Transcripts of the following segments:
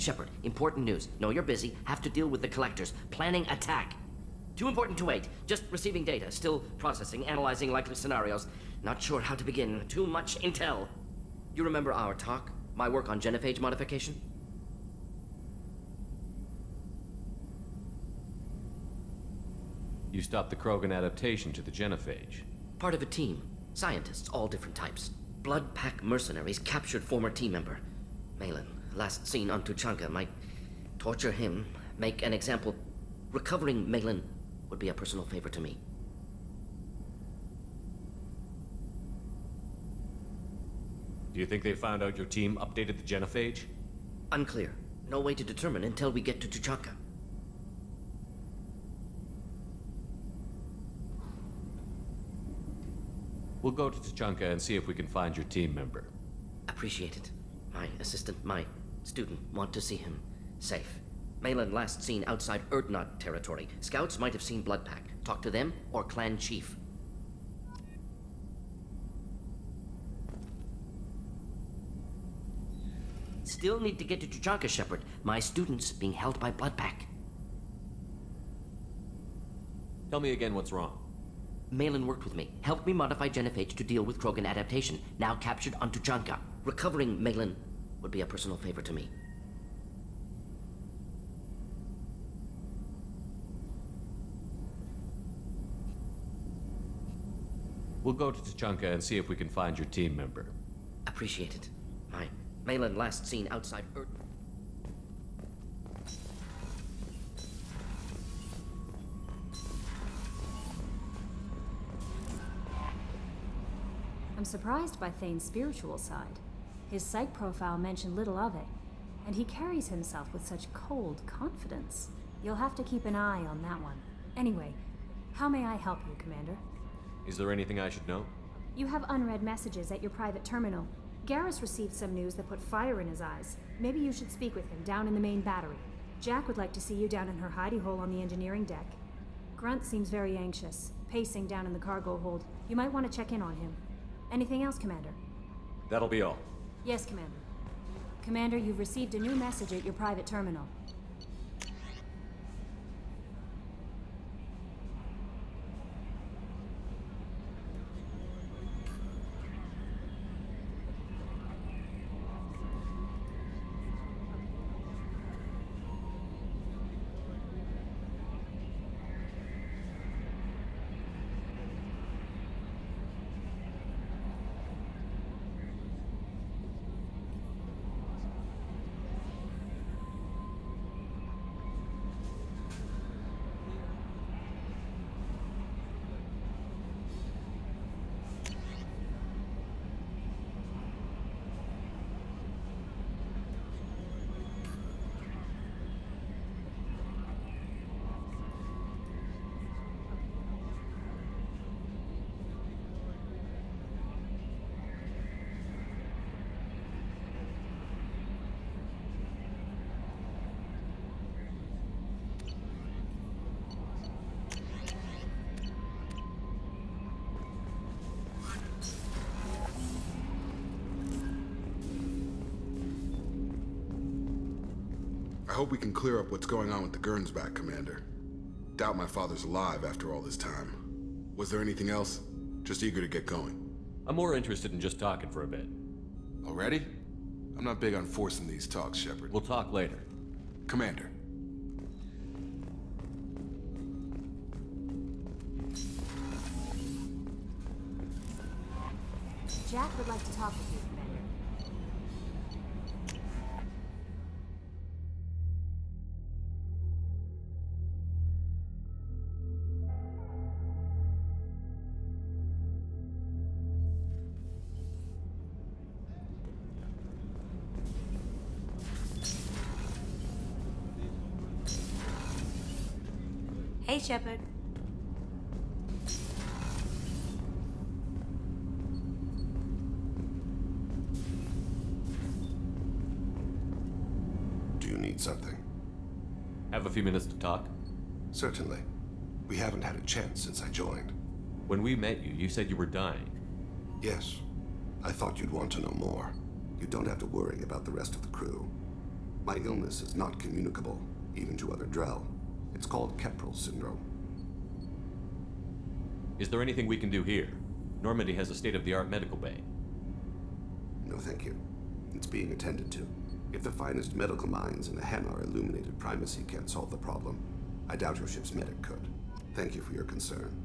Shepard, important news. Know you're busy. Have to deal with the collectors. Planning attack. Too important to wait. Just receiving data. Still processing, analyzing likely scenarios. Not sure how to begin. Too much intel. You remember our talk? My work on genophage modification? You stopped the Krogan adaptation to the genophage. Part of a team. Scientists, all different types. Blood Pack mercenaries captured former team member. Malin, last seen on Tuchanka, might torture him, make an example. Recovering Malin would be a personal favor to me. Do you think they found out your team updated the genophage? Unclear. No way to determine until we get to Tuchanka. We'll go to Tuchanka and see if we can find your team member. Appreciate it. My assistant, my student, want to see him safe. Malin last seen outside Erdnot territory. Scouts might have seen Bloodpack. Talk to them or clan chief. Still need to get to Tuchanka, Shepard. My student's being held by Bloodpack. Tell me again what's wrong. Malin worked with me, helped me modify genophage to deal with Krogan adaptation, now captured on Tuchanka. Recovering Malin would be a personal favor to me. We'll go to Tuchanka and see if we can find your team member. Appreciate it. My Malin last seen outside Earth. I'm surprised by Thane's spiritual side. His psych profile mentioned little of it, and he carries himself with such cold confidence. You'll have to keep an eye on that one. Anyway, how may I help you, Commander? Is there anything I should know? You have unread messages at your private terminal. Garrus received some news that put fire in his eyes. Maybe you should speak with him down in the main battery. Jack would like to see you down in her hidey hole on the engineering deck. Grunt seems very anxious, pacing down in the cargo hold. You might want to check in on him. Anything else, Commander? That'll be all. Yes, Commander. Commander, you've received a new message at your private terminal. I hope we can clear up what's going on with the Gernsback, Commander. Doubt my father's alive after all this time. Was there anything else? Just eager to get going. I'm more interested in just talking for a bit. Already? I'm not big on forcing these talks, Shepard. We'll talk later. Commander. Jack would like to talk with you, Commander. Hey, Shepard. Do you need something? Have a few minutes to talk? Certainly. We haven't had a chance since I joined. When we met you, you said you were dying. Yes. I thought you'd want to know more. You don't have to worry about the rest of the crew. My illness is not communicable, even to other Drell. It's called Keprel syndrome. Is there anything we can do here? Normandy has a state-of-the-art medical bay. No, thank you. It's being attended to. If the finest medical minds in the Hanar illuminated primacy can't solve the problem, I doubt your ship's medic could. Thank you for your concern.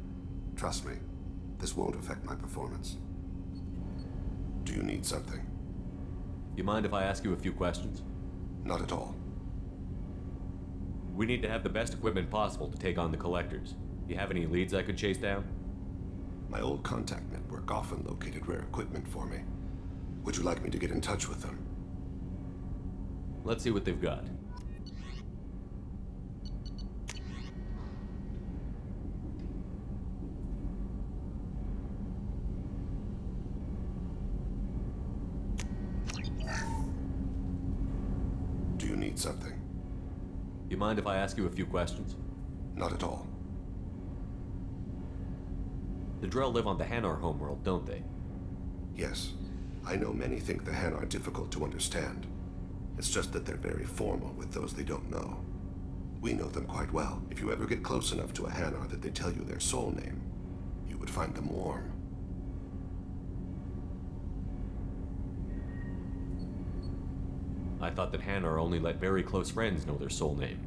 Trust me, this won't affect my performance. Do you need something? You mind if I ask you a few questions? Not at all. We need to have the best equipment possible to take on the collectors. You have any leads I could chase down? My old contact network often located rare equipment for me. Would you like me to get in touch with them? Let's see what they've got. Do you need something? You mind if I ask you a few questions? Not at all. The Drell live on the Hanar homeworld, don't they? Yes. I know many think the Han are difficult to understand. It's just that they're very formal with those they don't know. We know them quite well. If you ever get close enough to a Hanar that they tell you their soul name, you would find them warm. I thought that Hanar only let very close friends know their soul name.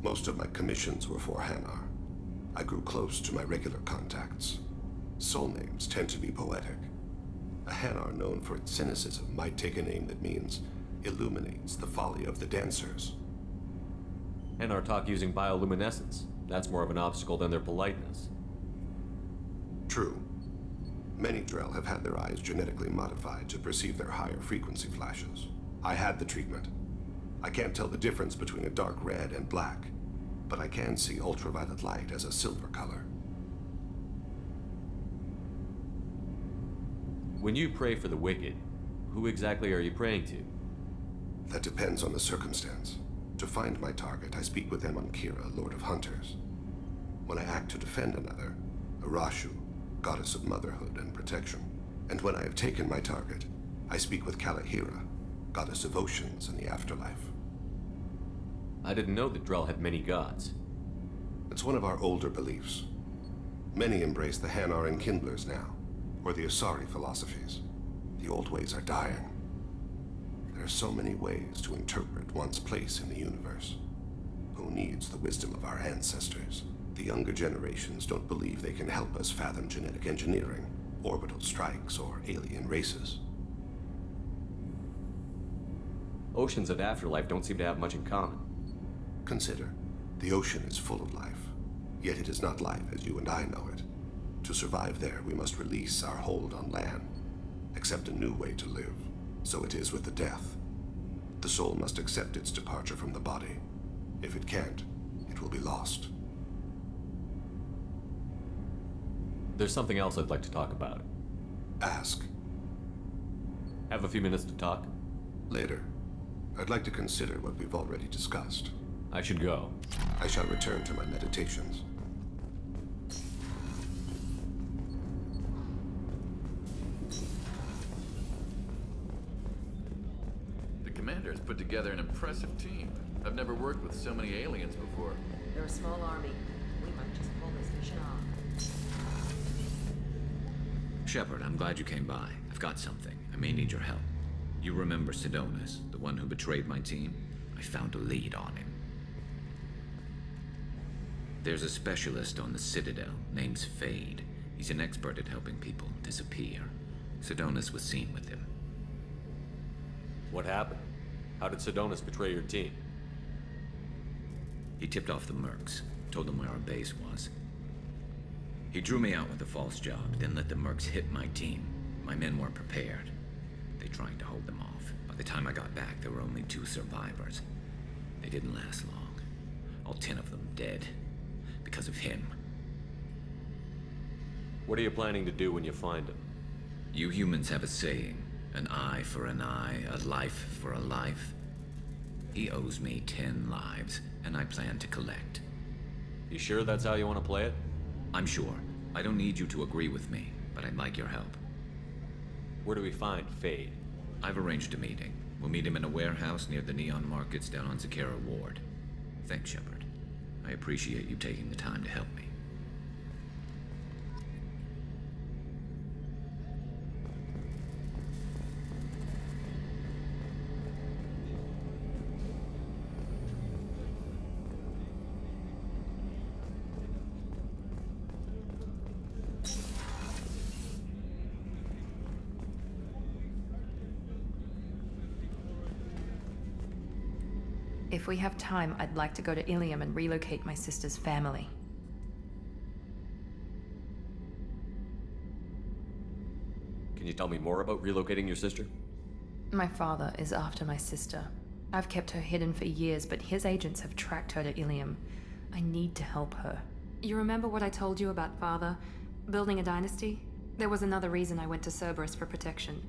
Most of my commissions were for Hanar. I grew close to my regular contacts. Soul names tend to be poetic. A Hanar known for its cynicism might take a name that means illuminates the folly of the dancers. Hanar talk using bioluminescence. That's more of an obstacle than their politeness. True. Many Drell have had their eyes genetically modified to perceive their higher frequency flashes. I had the treatment. I can't tell the difference between a dark red and black, but I can see ultraviolet light as a silver color. When you pray for the wicked, who exactly are you praying to? That depends on the circumstance. To find my target, I speak with Amankira, Lord of Hunters. When I act to defend another, Arashu, Goddess of Motherhood and Protection. And when I have taken my target, I speak with Kalahira, Goddess of Oceans and the Afterlife. I didn't know that Drell had many gods. It's one of our older beliefs. Many embrace the Hanar and Kindlers now, or the Asari philosophies. The old ways are dying. There are so many ways to interpret one's place in the universe. Who needs the wisdom of our ancestors? The younger generations don't believe they can help us fathom genetic engineering, orbital strikes, or alien races. Oceans and Afterlife don't seem to have much in common. Consider, the ocean is full of life, yet it is not life as you and I know it. To survive there, we must release our hold on land, accept a new way to live. So it is with the death. The soul must accept its departure from the body. If it can't, it will be lost. There's something else I'd like to talk about. Ask. Have a few minutes to talk? Later. I'd like to consider what we've already discussed. I should go. I shall return to my meditations. The commander has put together an impressive team. I've never worked with so many aliens before. They're a small army. We might just pull this mission off. Shepard, I'm glad you came by. I've got something. I may need your help. You remember Sidonis, the one who betrayed my team? I found a lead on him. There's a specialist on the Citadel, named Fade. He's an expert at helping people disappear. Sidonis was seen with him. What happened? How did Sidonis betray your team? He tipped off the mercs, told them where our base was. He drew me out with a false job, then let the mercs hit my team. My men weren't prepared. They tried to hold them off. By the time I got back, there were only 2 survivors. They didn't last long. All 10 of them dead. Because of him. What are you planning to do when you find him? You humans have a saying. An eye for an eye, a life for a life. He owes me 10 lives, and I plan to collect. You sure that's how you want to play it? I'm sure. I don't need you to agree with me, but I'd like your help. Where do we find Fade? I've arranged a meeting. We'll meet him in a warehouse near the neon markets down on Zakara Ward. Thanks, Shepard. I appreciate you taking the time to help me. If we have time, I'd like to go to Ilium and relocate my sister's family. Can you tell me more about relocating your sister? My father is after my sister. I've kept her hidden for years, but his agents have tracked her to Ilium. I need to help her. You remember what I told you about father? Building a dynasty? There was another reason I went to Cerberus for protection.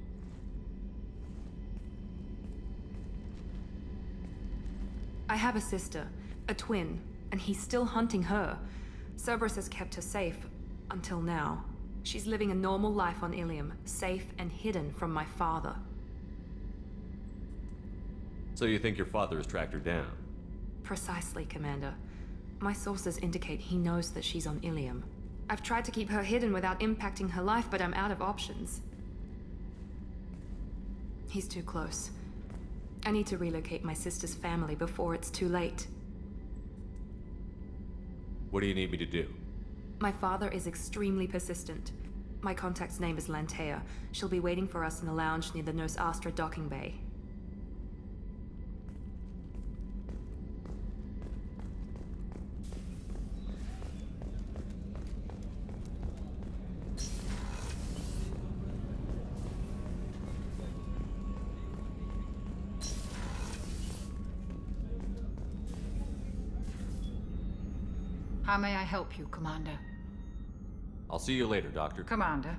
I have a sister, a twin, and he's still hunting her. Cerberus has kept her safe, until now. She's living a normal life on Ilium, safe and hidden from my father. So you think your father has tracked her down? Precisely, Commander. My sources indicate he knows that she's on Ilium. I've tried to keep her hidden without impacting her life, but I'm out of options. He's too close. I need to relocate my sister's family before it's too late. What do you need me to do? My father is extremely persistent. My contact's name is Lantea. She'll be waiting for us in the lounge near the Nos Astra docking bay. How may I help you, Commander? I'll see you later, Doctor. Commander.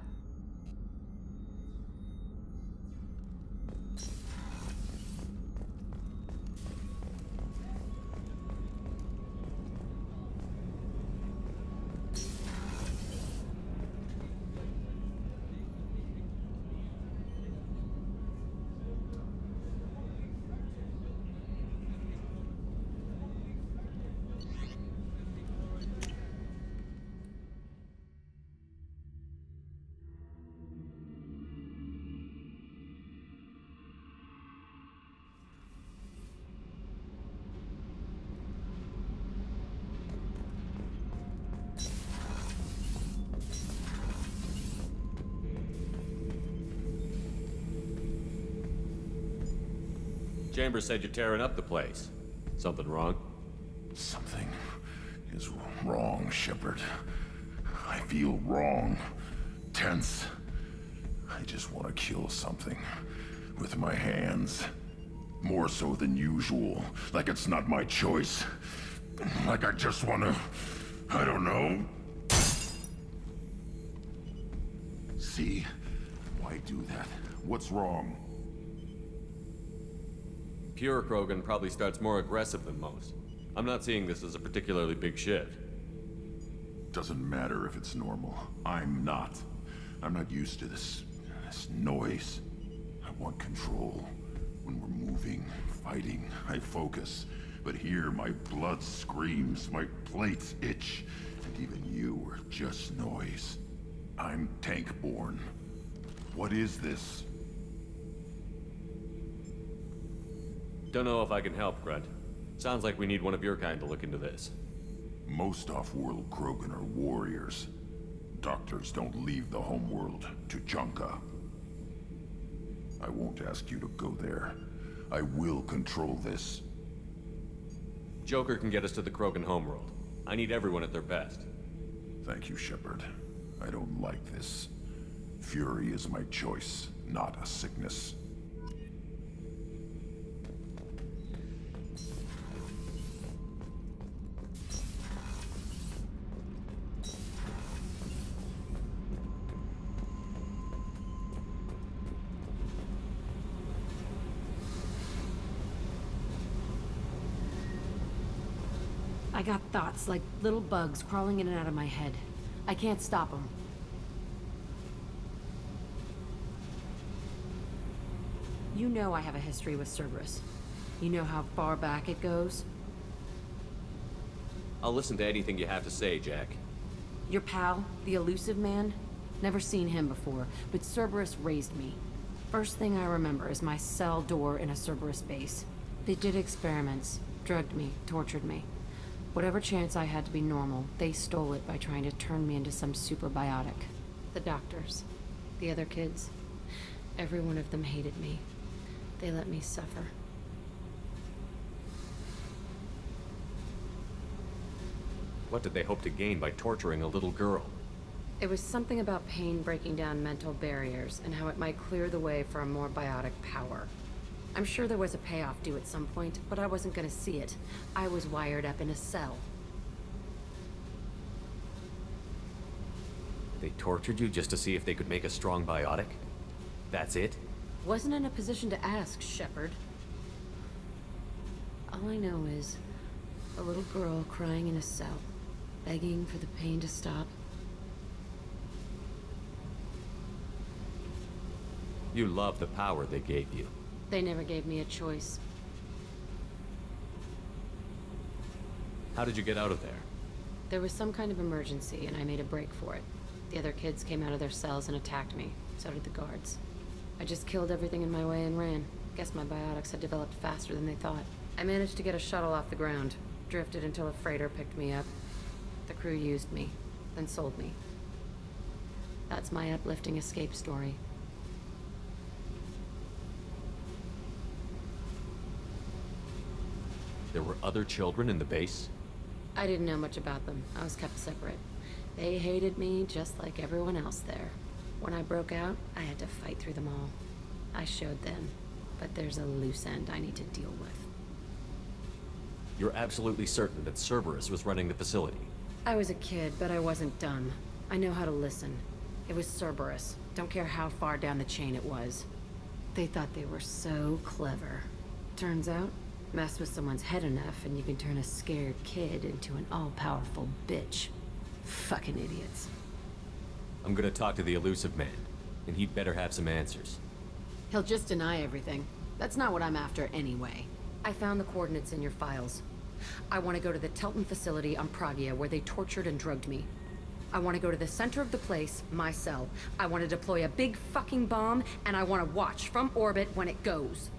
Chambers said you're tearing up the place. Something wrong? Something is wrong, Shepard. I feel wrong. Tense. I just want to kill something. With my hands. More so than usual. Like it's not my choice. Like I just want to... I don't know. See? Why do that? What's wrong? Pure Krogan probably starts more aggressive than most. I'm not seeing this as a particularly big shift. Doesn't matter if it's normal. I'm not. I'm not used to this noise. I want control. When we're moving, fighting, I focus. But here, my blood screams, my plates itch, and even you are just noise. I'm tank-born. What is this? Don't know if I can help, Grunt. Sounds like we need one of your kind to look into this. Most off-world Krogan are warriors. Doctors don't leave the homeworld to Junka. I won't ask you to go there. I will control this. Joker can get us to the Krogan homeworld. I need everyone at their best. Thank you, Shepard. I don't like this. Fury is my choice, not a sickness. I got thoughts like little bugs crawling in and out of my head. I can't stop them. You know I have a history with Cerberus. You know how far back it goes? I'll listen to anything you have to say, Jack. Your pal, the elusive man? Never seen him before, but Cerberus raised me. First thing I remember is my cell door in a Cerberus base. They did experiments, drugged me, tortured me. Whatever chance I had to be normal, they stole it by trying to turn me into some superbiotic. The doctors, the other kids, every one of them hated me. They let me suffer. What did they hope to gain by torturing a little girl? It was something about pain breaking down mental barriers and how it might clear the way for a more biotic power. I'm sure there was a payoff due at some point, but I wasn't gonna see it. I was wired up in a cell. They tortured you just to see if they could make a strong biotic? That's it? Wasn't in a position to ask, Shepard. All I know is a little girl crying in a cell, begging for the pain to stop. You love the power they gave you. They never gave me a choice. How did you get out of there? There was some kind of emergency, and I made a break for it. The other kids came out of their cells and attacked me. So did the guards. I just killed everything in my way and ran. Guess my biotics had developed faster than they thought. I managed to get a shuttle off the ground. Drifted until a freighter picked me up. The crew used me, then sold me. That's my uplifting escape story. There were other children in the base? I didn't know much about them. I was kept separate. They hated me just like everyone else there. When I broke out, I had to fight through them all. I showed them, but there's a loose end I need to deal with. You're absolutely certain that Cerberus was running the facility? I was a kid, but I wasn't dumb. I know how to listen. It was Cerberus. Don't care how far down the chain it was. They thought they were so clever. Turns out, mess with someone's head enough and you can turn a scared kid into an all-powerful bitch. Fucking idiots. I'm gonna talk to the elusive man, and he'd better have some answers. He'll just deny everything. That's not what I'm after anyway. I found the coordinates in your files. I want to go to the Telton facility on Pragia where they tortured and drugged me. I want to go to the center of the place, my cell. I want to deploy a big fucking bomb, and I want to watch from orbit when it goes.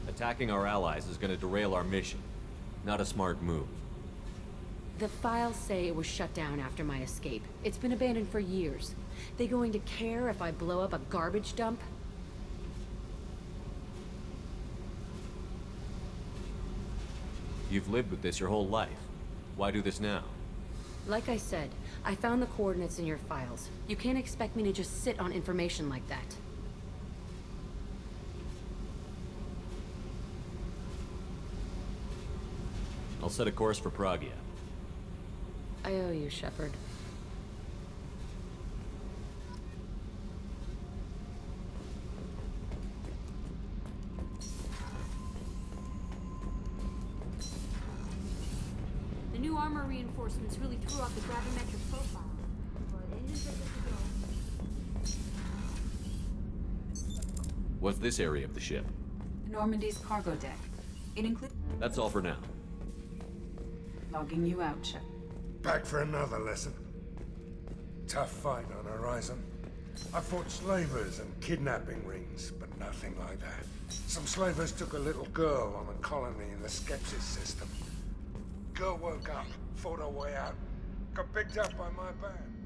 Attacking our allies is gonna derail our mission. Not a smart move. The files say it was shut down after my escape. It's been abandoned for years. They going to care if I blow up a garbage dump? You've lived with this your whole life. Why do this now? Like I said, I found the coordinates in your files. You can't expect me to just sit on information like that. I'll set a course for Pragia. I owe you, Shepard. The new armor reinforcements really threw off the gravimetric profile. But engines are good to go. What's this area of the ship? Normandy's cargo deck. It includes That's all for now. logging you out, Shep. Back for another lesson. Tough fight on horizon. I fought slavers and kidnapping rings, but nothing like that. Some slavers took a little girl on a colony in the Skepsis system. Girl woke up, fought her way out, got picked up by my band.